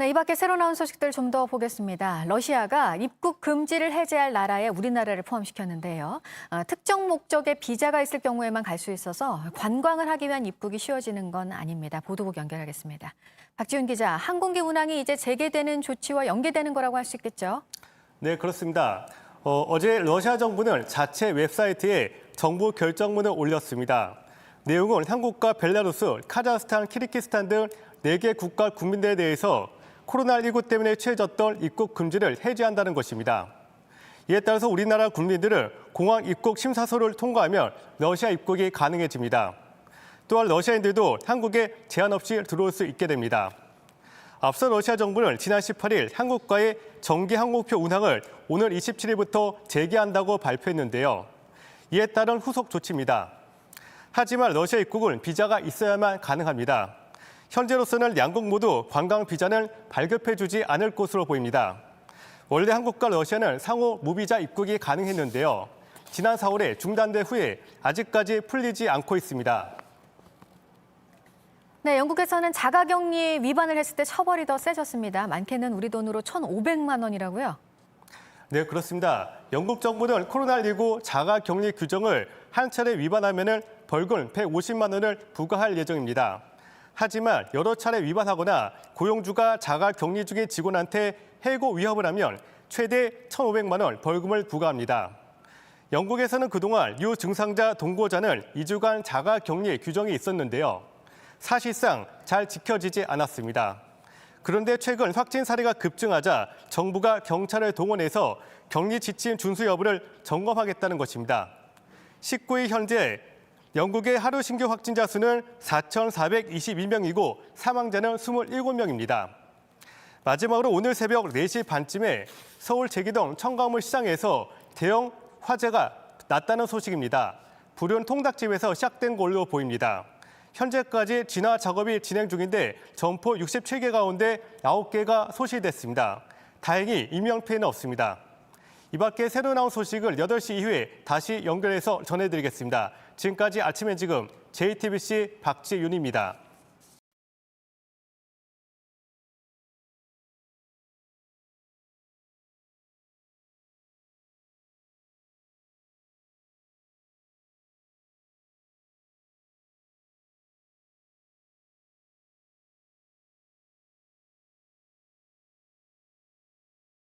네, 이 밖에 새로 나온 소식들 좀 더 보겠습니다. 러시아가 입국 금지를 해제할 나라에 우리나라를 포함시켰는데요. 특정 목적의 비자가 있을 경우에만 갈 수 있어서 관광을 하기 위한 입국이 쉬워지는 건 아닙니다. 보도국 연결하겠습니다. 박지훈 기자, 항공기 운항이 이제 재개되는 조치와 연계되는 거라고 할 수 있겠죠? 네, 그렇습니다. 어제 러시아 정부는 자체 웹사이트에 정부 결정문을 올렸습니다. 내용은 한국과 벨라루스, 카자흐스탄, 키르기스탄 등 4개 국가 국민들에 대해서 코로나19 때문에 취해졌던 입국 금지를 해제한다는 것입니다. 이에 따라서 우리나라 국민들은 공항 입국 심사서를 통과하면 러시아 입국이 가능해집니다. 또한 러시아인들도 한국에 제한 없이 들어올 수 있게 됩니다. 앞서 러시아 정부는 지난 18일 한국과의 정기 항공표 운항을 오늘 27일부터 재개한다고 발표했는데요. 이에 따른 후속 조치입니다. 하지만 러시아 입국은 비자가 있어야만 가능합니다. 현재로서는 양국 모두 관광 비자는 발급해주지 않을 것으로 보입니다. 원래 한국과 러시아는 상호 무비자 입국이 가능했는데요. 지난 4월에 중단된 후에 아직까지 풀리지 않고 있습니다. 네, 영국에서는 자가격리 위반을 했을 때 처벌이 더 세졌습니다. 많게는 우리 돈으로 1,500만 원이라고요? 네, 그렇습니다. 영국 정부는 코로나19 자가격리 규정을 한 차례 위반하면 벌금 150만 원을 부과할 예정입니다. 하지만 여러 차례 위반하거나 고용주가 자가격리 중인 직원한테 해고 위협을 하면 최대 1,500만 원 벌금을 부과합니다. 영국에서는 그동안 유증상자 동거자는 2주간 자가격리 규정이 있었는데요. 사실상 잘 지켜지지 않았습니다. 그런데 최근 확진 사례가 급증하자 정부가 경찰을 동원해서 격리 지침 준수 여부를 점검하겠다는 것입니다. 19일 현재 영국의 하루 신규 확진자 수는 4,422명이고 사망자는 27명입니다. 마지막으로 오늘 새벽 4시 반쯤에 서울 제기동 청가물 시장에서 대형 화재가 났다는 소식입니다. 불은 통닭집에서 시작된 걸로 보입니다. 현재까지 진화 작업이 진행 중인데 점포 67개 가운데 9개가 소실됐습니다. 다행히 인명피해는 없습니다. 이 밖에 새로 나온 소식을 8시 이후에 다시 연결해서 전해드리겠습니다. 지금까지 아침엔 지금 JTBC 박지윤입니다.